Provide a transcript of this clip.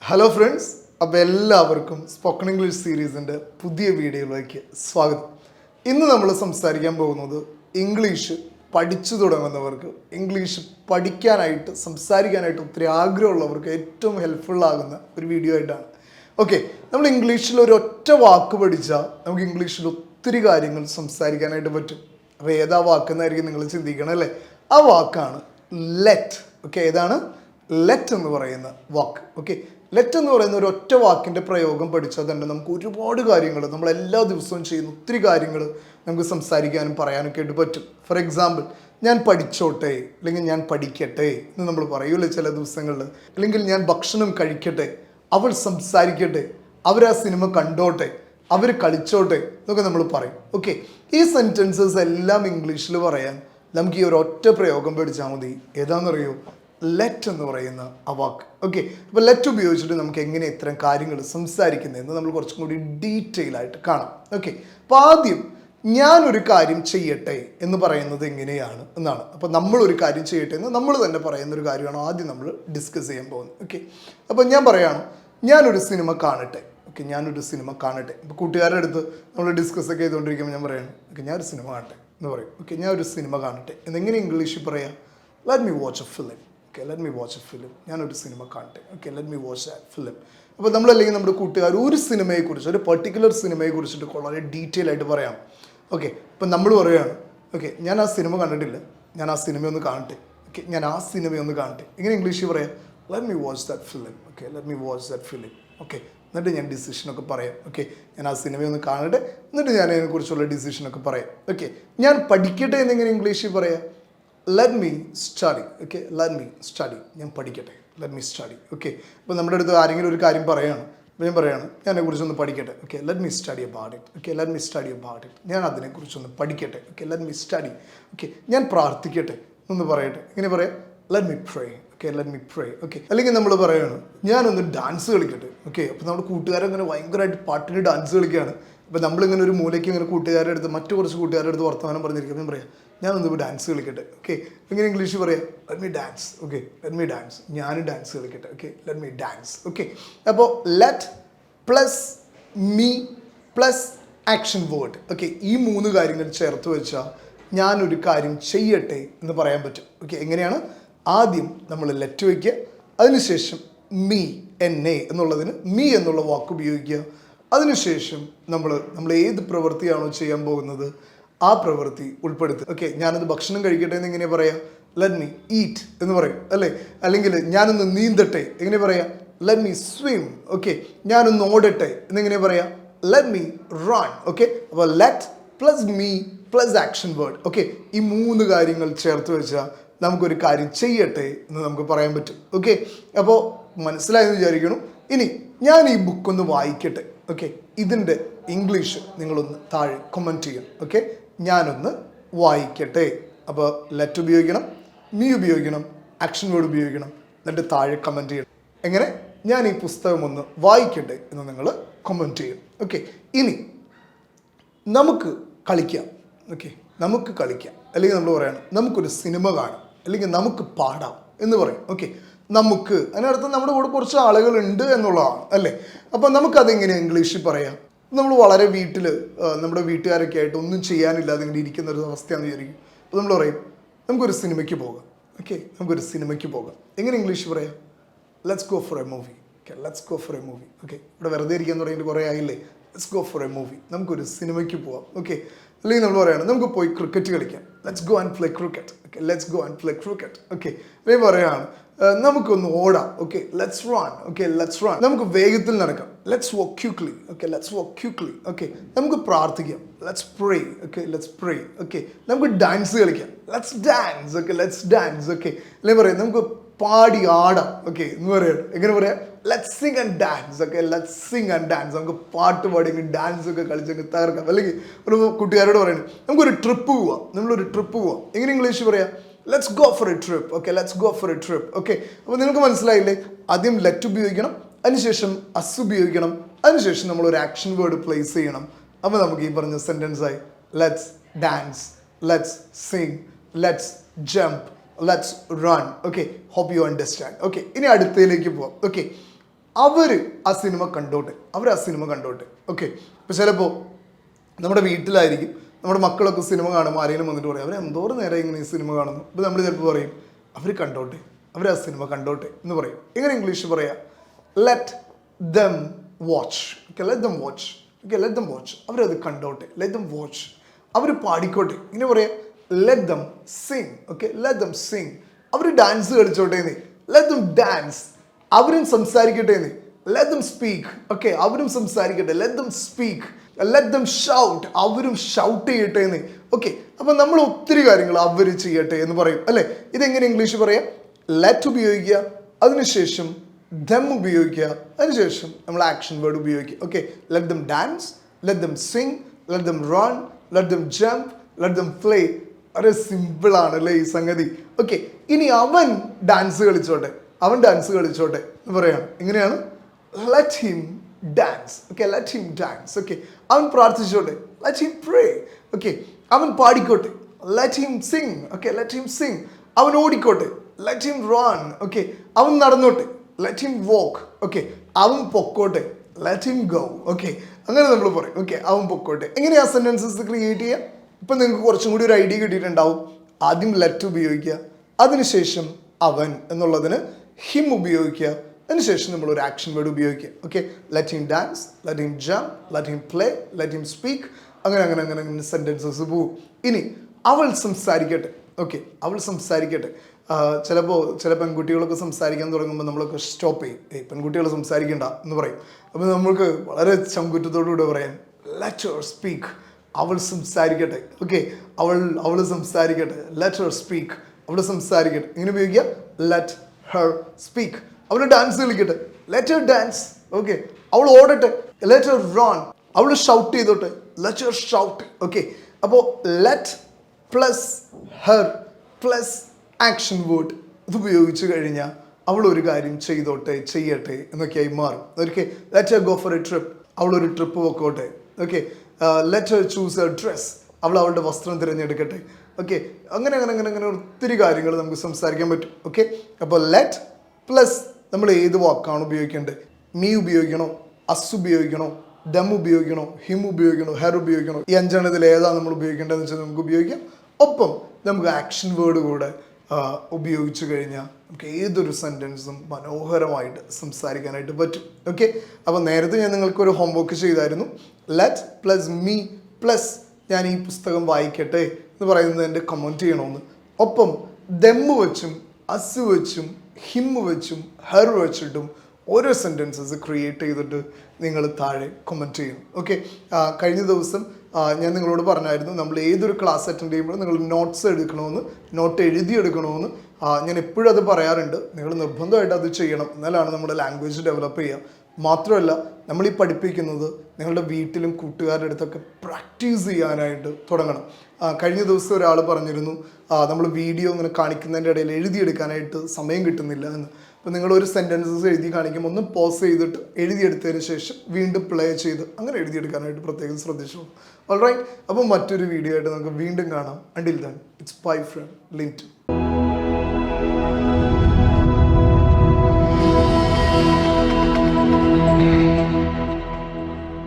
Hello friends, അപ്പോൾ എല്ലാവർക്കും spoken English സീരീസിൻ്റെ പുതിയ വീഡിയോയിലേക്ക് സ്വാഗതം. ഇന്ന് നമ്മൾ സംസാരിക്കാൻ പോകുന്നത് ഇംഗ്ലീഷ് പഠിച്ചു തുടങ്ങുന്നവർക്ക്, ഇംഗ്ലീഷ് പഠിക്കാനായിട്ട് സംസാരിക്കാനായിട്ട് ഒത്തിരി ആഗ്രഹമുള്ളവർക്ക് ഏറ്റവും ഹെൽപ്ഫുള്ളാകുന്ന ഒരു വീഡിയോ ആയിട്ടാണ്. ഓക്കെ, നമ്മൾ ഇംഗ്ലീഷിൽ ഒരൊറ്റ വാക്ക് പഠിച്ചാൽ നമുക്ക് ഇംഗ്ലീഷിൽ ഒത്തിരി കാര്യങ്ങൾ സംസാരിക്കാനായിട്ട് പറ്റും. അപ്പോൾ ഏതാ വാക്കെന്നായിരിക്കും നിങ്ങൾ ചിന്തിക്കണം അല്ലേ? ആ വാക്കാണ് ലെറ്റ്. ഓക്കെ, ഏതാണ്? ലെറ്റ് എന്ന് പറയുന്ന വാക്ക്. ഓക്കെ, ലെറ്റ് എന്ന് പറയുന്ന ഒരു ഒറ്റ വാക്കിൻ്റെ പ്രയോഗം പഠിച്ചാൽ തന്നെ നമുക്ക് ഒരുപാട് കാര്യങ്ങൾ, നമ്മൾ എല്ലാ ദിവസവും ചെയ്യുന്ന ഒത്തിരി കാര്യങ്ങൾ നമുക്ക് സംസാരിക്കാനും പറയാനൊക്കെ ആയിട്ട് പറ്റും. ഫോർ എക്സാമ്പിൾ, ഞാൻ പഠിച്ചോട്ടെ, അല്ലെങ്കിൽ ഞാൻ പഠിക്കട്ടെ എന്ന് നമ്മൾ പറയൂലേ ചില ദിവസങ്ങളിൽ. അല്ലെങ്കിൽ ഞാൻ ഭക്ഷണം കഴിക്കട്ടെ, അവൾ സംസാരിക്കട്ടെ, അവർ ആ സിനിമ കണ്ടോട്ടെ, അവർ കളിച്ചോട്ടെ എന്നൊക്കെ നമ്മൾ പറയും. ഓക്കെ, ഈ സെൻറ്റൻസസ് എല്ലാം ഇംഗ്ലീഷിൽ പറയാൻ നമുക്ക് ഈ ഒരു ഒറ്റ പ്രയോഗം പഠിച്ചാൽ മതി. ഏതാണെന്നറിയോ? ലെറ്റ് എന്ന് പറയുന്ന ആ വാക്ക്. ഓക്കെ, അപ്പോൾ ലെറ്റ് ഉപയോഗിച്ചിട്ട് നമുക്ക് എങ്ങനെ ഇത്തരം കാര്യങ്ങൾ സംസാരിക്കുന്നതെന്ന് നമ്മൾ കുറച്ചും കൂടി ഡീറ്റെയിൽ ആയിട്ട് കാണാം. ഓക്കെ, അപ്പോൾ ആദ്യം ഞാനൊരു കാര്യം ചെയ്യട്ടെ എന്ന് പറയുന്നത് എങ്ങനെയാണ് എന്നാണ്. അപ്പോൾ നമ്മളൊരു കാര്യം ചെയ്യട്ടെ എന്ന് നമ്മൾ തന്നെ പറയുന്നൊരു കാര്യമാണ് ആദ്യം നമ്മൾ ഡിസ്കസ് ചെയ്യാൻ പോകുന്നത്. ഓക്കെ, അപ്പോൾ ഞാൻ പറയുകയാണ്, ഞാനൊരു സിനിമ കാണട്ടെ. ഓക്കെ, ഞാനൊരു സിനിമ കാണട്ടെ. ഇപ്പോൾ കൂട്ടുകാരുടെ അടുത്ത് നമ്മൾ ഡിസ്കസ് ഒക്കെ ചെയ്തുകൊണ്ടിരിക്കുമ്പോൾ ഞാൻ പറയുകയാണ്, ഓക്കെ ഞാനൊരു സിനിമ കാണട്ടെ എന്ന് പറയും. ഓക്കെ, ഞാനൊരു സിനിമ കാണട്ടെ എന്നെങ്ങനെ ഇംഗ്ലീഷിൽ പറയാം? Let me watch A film. Okay, let me watch A film. ഞാനൊരു സിനിമ കാണട്ടെ. Okay, let me watch A film. അപ്പോൾ നമ്മളല്ലെങ്കിൽ നമ്മുടെ കൂട്ടുകാർ ഒരു സിനിമയെക്കുറിച്ച്, ഒരു പർട്ടിക്കുലർ സിനിമയെക്കുറിച്ചിട്ട് വളരെ ഡീറ്റെയിൽ ആയിട്ട് പറയാം. ഓക്കെ, ഇപ്പം നമ്മൾ പറയുകയാണ്, ഓക്കെ ഞാൻ ആ സിനിമ കണ്ടിട്ടില്ല, ഞാൻ ആ സിനിമയൊന്ന് കാണട്ടെ. ഓക്കെ, ഞാൻ ആ സിനിമയൊന്ന് കാണട്ടെ. ഇങ്ങനെ ഇംഗ്ലീഷിൽ പറയാം, let me watch that film. Okay, let me watch that film. Okay, എന്നിട്ട് ഞാൻ ഡിസിഷനൊക്കെ പറയാം. ഓക്കെ, ഞാൻ ആ സിനിമയൊന്ന് കാണട്ടെ, എന്നിട്ട് ഞാൻ അതിനെക്കുറിച്ചുള്ള ഡിസിഷനൊക്കെ പറയാം. ഓക്കെ, ഞാൻ പഠിക്കട്ടെ എന്നിങ്ങനെ ഇംഗ്ലീഷിൽ പറയാം, let me study. Okay, let me study. ഞാൻ പഠിക്കട്ടെ, ലെറ്റ് മീ സ്റ്റഡി. ഓക്കെ, അപ്പോൾ നമ്മുടെ അടുത്ത് ആരെങ്കിലും ഒരു കാര്യം പറയുകയാണ്, അപ്പോൾ ഞാൻ പറയുകയാണ്, ഞാൻ അതിനെക്കുറിച്ചൊന്ന് പഠിക്കട്ടെ. Okay, let me study about it. Okay, let me study about it. ഞാൻ അതിനെക്കുറിച്ചൊന്ന് പഠിക്കട്ടെ. Okay, let me study. Okay, ഞാൻ പ്രാർത്ഥിക്കട്ടെ എന്ന് പറയട്ടെ. ഇങ്ങനെ പറയാം, ലെറ്റ് മീ പ്രേ. ഓക്കെ, ലെറ്റ് മീ പ്രേ. ഓക്കെ, അല്ലെങ്കിൽ നമ്മൾ പറയുകയാണ്, ഞാനൊന്ന് ഡാൻസ് കളിക്കട്ടെ. ഓക്കെ, അപ്പോൾ നമ്മുടെ കൂട്ടുകാരങ്ങനെ ഭയങ്കരമായിട്ട് പാട്ടിന് ഡാൻസ് കളിക്കുകയാണ്. അപ്പോൾ നമ്മളിങ്ങനെ ഒരു മൂലയ്ക്ക് ഇങ്ങനെ കൂട്ടുകാരുടെ അടുത്ത്, മറ്റു കുറച്ച് കൂട്ടുകാരുടെ അടുത്ത് വർത്തമാനം പറഞ്ഞിരിക്കും. ഞാൻ പറയാം, ഞാനൊന്ന് ഡാൻസ് കളിക്കട്ടെ. ഓക്കെ, ഇങ്ങനെ ഇംഗ്ലീഷിൽ പറയാം, let me dance. Okay, let me dance. ഞാൻ ഡാൻസ് കളിക്കട്ടെ. Okay, let me dance. Okay, അപ്പോൾ let plus me plus action word. Okay, ഈ മൂന്ന് കാര്യങ്ങൾ ചേർത്ത് വെച്ചാൽ ഞാനൊരു കാര്യം ചെയ്യട്ടെ എന്ന് പറയാൻ പറ്റും. ഓക്കെ, എങ്ങനെയാണ്? ആദ്യം നമ്മൾ ലെറ്റ് വയ്ക്കുക, അതിനുശേഷം മീ എന്നെ എന്നുള്ളതിന് മീ എന്നുള്ള വാക്ക് ഉപയോഗിക്കുക, അതിനുശേഷം നമ്മൾ ഏത് പ്രവൃത്തിയാണോ ചെയ്യാൻ പോകുന്നത് ആ പ്രവൃത്തി ഉൾപ്പെടുത്തുക. ഓക്കെ, ഞാനൊന്ന് ഭക്ഷണം കഴിക്കട്ടെ എന്ന് എങ്ങനെ പറയാം? ലെറ്റ് മീ ഈറ്റ് എന്ന് പറയും അല്ലേ? അല്ലെങ്കിൽ ഞാനൊന്ന് നീന്തട്ടെ എങ്ങനെ പറയാം? Let me swim. ഓക്കെ, ഞാനൊന്ന് ഓടട്ടെ എന്നെങ്ങനെ പറയാം? Let me run. ഓക്കെ, അപ്പോൾ let plus me plus action word. Okay, ഈ മൂന്ന് കാര്യങ്ങൾ ചേർത്ത് വെച്ചാൽ നമുക്കൊരു കാര്യം ചെയ്യട്ടെ എന്ന് നമുക്ക് പറയാൻ പറ്റും. ഓക്കെ, അപ്പോൾ മനസ്സിലായെന്ന് വിചാരിക്കണം. ഇനി ഞാൻ ഈ ബുക്കൊന്ന് വായിക്കട്ടെ. ഓക്കെ, ഇതിൻ്റെ ഇംഗ്ലീഷ് നിങ്ങളൊന്ന് താഴെ കമൻറ്റ് ചെയ്യണം. ഓക്കെ, ഞാനൊന്ന് വായിക്കട്ടെ. അപ്പോൾ ലെറ്റ് ഉപയോഗിക്കണം, മീ ഉപയോഗിക്കണം, ആക്ഷൻ വേർഡ് ഉപയോഗിക്കണം, എന്നിട്ട് താഴെ കമൻറ്റ് ചെയ്യണം. എങ്ങനെ? ഞാൻ ഈ പുസ്തകം ഒന്ന് വായിക്കട്ടെ എന്ന് നിങ്ങൾ കമൻറ്റ് ചെയ്യും. ഓക്കെ, ഇനി നമുക്ക് കളിക്കാം. ഓക്കെ, നമുക്ക് കളിക്കാം, അല്ലെങ്കിൽ നമ്മൾ പറയണം നമുക്കൊരു സിനിമ കാണാം, അല്ലെങ്കിൽ നമുക്ക് പാടാം എന്ന് പറയും. ഓക്കെ, നമുക്ക് അതിനർത്ഥം നമ്മുടെ കൂടെ കുറച്ച് ആളുകളുണ്ട് എന്നുള്ളതാണ് അല്ലേ? അപ്പോൾ നമുക്കതെങ്ങനെ ഇംഗ്ലീഷിൽ പറയാം? നമ്മൾ വളരെ നമ്മുടെ വീട്ടുകാരൊക്കെ ആയിട്ട് ഒന്നും ചെയ്യാനില്ലാതെ ഇങ്ങനെ ഇരിക്കുന്ന ഒരു അവസ്ഥയാണെന്ന് വിചാരിക്കും. അപ്പോൾ നമ്മൾ പറയും നമുക്കൊരു സിനിമയ്ക്ക് പോകാം. ഓക്കെ, നമുക്കൊരു സിനിമയ്ക്ക് പോകാം. എങ്ങനെ ഇംഗ്ലീഷ് പറയാം? Let's go for A movie. Okay, let's go for A movie. Okay, ഇവിടെ വെറുതെ ഇരിക്കാൻ തുടങ്ങിയിട്ട് കുറേ ആയില്ലേ? Let's go for A movie. നമുക്കൊരു സിനിമയ്ക്ക് പോവാം. ഓക്കെ, അല്ലെങ്കിൽ നമ്മൾ പറയുകയാണ് നമുക്ക് പോയി ക്രിക്കറ്റ് കളിക്കാം. Let's go and play cricket. Okay, let's go and play cricket. Okay, അല്ലെങ്കിൽ പറയുകയാണ് നമുക്കൊന്ന് ഓടാം. Okay, let's run. Okay, let's run. നമുക്ക് വേഗത്തിൽ നടക്കാം. Let's walk quickly. Okay, let's walk quickly. Okay, നമുക്ക് പ്രാർത്ഥിക്കാം. Let's pray. Okay, let's pray. Okay, നമുക്ക് ഡാൻസ് കളിക്കാം. Let's dance. Okay, let's dance. Okay, അല്ലെങ്കിൽ പറയാം നമുക്ക് പാടി ആടാം. ഓക്കെ എന്ന് പറയാം. എങ്ങനെ പറയാം? Let's sing and dance. Okay, let's sing and dance. നമുക്ക് പാട്ട് പാടി ഡാൻസ് ഒക്കെ കളിച്ചൊക്കെ തകർക്കാം. അല്ലെങ്കിൽ ഒരു കൂട്ടുകാരോട് പറയുന്നത് നമുക്കൊരു ട്രിപ്പ് പോവാം, നമ്മളൊരു ട്രിപ്പ് പോവാം. എങ്ങനെ ഇംഗ്ലീഷ് പറയാം? Let's go for a trip. Okay, let's go for a trip. Okay, അപ്പോൾ നിങ്ങൾക്ക് മനസ്സിലായില്ലേ? ആദ്യം ലെറ്റ് ഉപയോഗിക്കണം, അതിനുശേഷം അസ് ഉപയോഗിക്കണം, അതിനുശേഷം നമ്മളൊരു ആക്ഷൻ വേർഡ് പ്ലേസ് ചെയ്യണം. അപ്പോൾ നമുക്ക് ഈ പറഞ്ഞ സെൻറ്റൻസായി let's dance, let's sing, let's jump, let's run. Okay, hope you understand. Okay, ഇനി അടുത്തതിലേക്ക് പോവാം. ഓക്കെ, അവർ ആ സിനിമ കണ്ടോട്ടെ, ഓക്കെ. ഇപ്പോൾ ചിലപ്പോൾ നമ്മുടെ വീട്ടിലായിരിക്കും നമ്മുടെ മക്കളൊക്കെ സിനിമ കാണുമ്പോൾ ആരെങ്കിലും വന്നിട്ട് പറയും അവർ എന്തോരം നേരം ഇങ്ങനെ ഈ സിനിമ കാണുന്നു. ഇപ്പോൾ നമ്മൾ ചിലപ്പോൾ പറയും അവർ കണ്ടോട്ടെ, അവർ ആ സിനിമ കണ്ടോട്ടെ എന്ന് പറയും. എങ്ങനെ ഇംഗ്ലീഷ് പറയാം? Let them watch. Okay, let them watch. Okay, let them watch. അവരത് കണ്ടോട്ടെ, ലെറ്റ് ദം വാച്ച്. അവർ പാടിക്കോട്ടെ, ഇങ്ങനെ പറയാം. Let them sing. Okay, let them sing. അവർ ഡാൻസ് കളിച്ചോട്ടെ എന്ന്. Let them dance. അവരും സംസാരിക്കട്ടെ എന്ന്. Let them speak. ഓക്കെ, അവരും സംസാരിക്കട്ടെ. Let them speak. Let them shout. അവരും ഷൗട്ട് ചെയ്യട്ടെ എന്ന്. ഓക്കെ, അപ്പം നമ്മൾ ഒത്തിരി കാര്യങ്ങൾ അവർ ചെയ്യട്ടെ എന്ന് പറയും അല്ലേ. ഇതെങ്ങനെ ഇംഗ്ലീഷ് പറയാം? ലെറ്റ് ഉപയോഗിക്കുക, അതിനുശേഷം ദം ഉപയോഗിക്കുക, അതിനുശേഷം നമ്മൾ ആക്ഷൻ വേർഡ് ഉപയോഗിക്കുക. Okay, let them dance, let them Singh, let them run, let them jump, let them play. വളരെ സിമ്പിളാണ് അല്ലേ ഈ സംഗതി. ഓക്കെ, ഇനി അവൻ ഡാൻസ് കളിച്ചോട്ടെ എന്ന് പറയാണ്. എങ്ങനെയാണ്? Let him dance. Okay, let him dance. Okay, അവൻ പ്രാർത്ഥിച്ചോട്ടെ. Let him pray. ഓക്കെ, അവൻ പാടിക്കോട്ടെ. Let him sing. Okay, let him sing. അവൻ ഓടിക്കോട്ടെ. Let him run. ഓക്കെ, അവൻ നടന്നോട്ടെ. Let him walk. ഓക്കെ, അവൻ പൊക്കോട്ടെ. Let him go. ഓക്കെ, അങ്ങനെ നമ്മൾ പറയും. ഓക്കെ, അവൻ പൊക്കോട്ടെ. എങ്ങനെയാ സെന്റൻസസ് ക്രിയേറ്റ് ചെയ്യുക? ഇപ്പം നിങ്ങൾക്ക് കുറച്ചും കൂടി ഒരു ഐഡിയ കിട്ടിയിട്ടുണ്ടാവും. ആദ്യം ലെറ്റ് ഉപയോഗിക്കുക, അതിനുശേഷം അവൻ എന്നുള്ളതിന് ഹിം ഉപയോഗിക്കുക, അതിനുശേഷം നമ്മൾ ഒരു ആക്ഷൻ വേർഡ് ഉപയോഗിക്കുക. Okay, let him dance, let him jump, let him play, let him speak. അങ്ങനെ സെന്റൻസസ് പോകും. ഇനി അവൾ സംസാരിക്കട്ടെ. ഓക്കെ, അവൾ സംസാരിക്കട്ടെ. ചില പെൺകുട്ടികളൊക്കെ സംസാരിക്കാൻ തുടങ്ങുമ്പോൾ നമ്മളൊക്കെ സ്റ്റോപ്പ് ചെയ്യും. പെൺകുട്ടികൾ സംസാരിക്കണ്ട എന്ന് പറയും. അപ്പോൾ നമ്മൾക്ക് വളരെ ചങ്കുറ്റത്തോടുകൂടെ പറയാൻ ലെറ്റ് ഹർ സ്പീക്ക്. അവൾ സംസാരിക്കട്ടെ. ഓക്കെ, അവൾ സംസാരിക്കട്ടെ. Let her speak. അവൾ സംസാരിക്കട്ടെ. ഇങ്ങനെ ഉപയോഗിക്കുക. Let her speak. അവൾ ഡാൻസ് കളിക്കട്ടെ. Let her dance. ഓക്കെ, അവൾ ഓടട്ടെ. Let her run. അവൾ ഷൗട്ട് ചെയ്തോട്ടെ. Let her shout. ഓക്കെ, അപ്പോൾ let plus her plus action word ഇത് ഉപയോഗിച്ച് കഴിഞ്ഞാൽ അവൾ ഒരു കാര്യം ചെയ്യട്ടെ എന്നൊക്കെയായി മാറും. Okay, let her go for a trip. അവളൊരു ട്രിപ്പ് പൊക്കോട്ടെ. Okay, let her choose a dress. അവളുടെ വസ്ത്രം തിരഞ്ഞെടുക്കട്ടെ. ഓക്കെ, അങ്ങനെ ഒത്തിരി കാര്യങ്ങൾ നമുക്ക് സംസാരിക്കാൻ പറ്റും. ഓക്കെ, അപ്പോൾ ലെറ്റ് പ്ലസ് നമ്മൾ ഏത് വാക്കാണ് ഉപയോഗിക്കേണ്ടത്? മീ ഉപയോഗിക്കണോ, അസ് ഉപയോഗിക്കണോ, ദം ഉപയോഗിക്കണോ, ഹിം ഉപയോഗിക്കണോ, ഹെർ ഉപയോഗിക്കണോ? ഈ അഞ്ചെണ്ണത്തിൽ ഏതാണ് നമ്മൾ ഉപയോഗിക്കേണ്ടതെന്ന് വെച്ചാൽ നമുക്ക് ഉപയോഗിക്കാം. ഒപ്പം നമുക്ക് ആക്ഷൻ വേർഡ് കൂടെ ഉപയോഗിച്ചു കഴിഞ്ഞാൽ നമുക്ക് ഏതൊരു സെൻറ്റൻസും മനോഹരമായിട്ട് സംസാരിക്കാനായിട്ട് പറ്റും. ഓക്കെ, അപ്പോൾ നേരത്തെ ഞാൻ നിങ്ങൾക്കൊരു ഹോംവർക്ക് ചെയ്തായിരുന്നു. ലെറ്റ് പ്ലസ് മീ പ്ലസ് ഞാൻ ഈ പുസ്തകം വായിക്കട്ടെ എന്ന് പറയുന്നതിൻ്റെ കമൻറ്റ് ചെയ്യണമെന്ന്. ഒപ്പം ദമ്മ് വെച്ചും അസ് വെച്ചും ഹിം വെച്ചും ഹെർ വെച്ചിട്ടും ഓരോ സെൻറ്റൻസസ് ക്രിയേറ്റ് ചെയ്തിട്ട് നിങ്ങൾ താഴെ കമൻറ്റ് ചെയ്യണം. ഓക്കെ, കഴിഞ്ഞ ദിവസം ഞാൻ നിങ്ങളോട് പറഞ്ഞായിരുന്നു നമ്മൾ ഏതൊരു ക്ലാസ് അറ്റൻഡ് ചെയ്യുമ്പോഴും നിങ്ങൾ നോട്ട്സ് എടുക്കണമെന്ന്, നോട്ട് എഴുതിയെടുക്കണമെന്ന്. ഞാൻ എപ്പോഴും അത് പറയാറുണ്ട്. നിങ്ങൾ നിർബന്ധമായിട്ട് അത് ചെയ്യണം, എന്നാലാണ് നമ്മുടെ ലാംഗ്വേജ് ഡെവലപ്പ് ചെയ്യുക. മാത്രമല്ല നമ്മൾ ഈ പഠിപ്പിക്കുന്നത് നിങ്ങളുടെ വീട്ടിലും കൂട്ടുകാരുടെ അടുത്തൊക്കെ പ്രാക്ടീസ് ചെയ്യാനായിട്ട് തുടങ്ങണം. കഴിഞ്ഞ ദിവസം ഒരാൾ പറഞ്ഞിരുന്നു നമ്മൾ വീഡിയോ ഇങ്ങനെ കാണിക്കുന്നതിൻ്റെ ഇടയിൽ എഴുതിയെടുക്കാനായിട്ട് സമയം കിട്ടുന്നില്ല എന്ന്. അപ്പോൾ നിങ്ങളൊരു സെൻറ്റൻസസ് എഴുതി കാണിക്കുമ്പോൾ ഒന്ന് പോസ് ചെയ്തിട്ട് എഴുതിയെടുത്തതിന് ശേഷം വീണ്ടും പ്ലേ ചെയ്ത് അങ്ങനെ എഴുതിയെടുക്കാനായിട്ട് പ്രത്യേകം ശ്രദ്ധിച്ചു. ഓൾറൈറ്റ്, അപ്പോൾ മറ്റൊരു വീഡിയോ ആയിട്ട് നമുക്ക് വീണ്ടും കാണാം. Until then it's bye from Linto.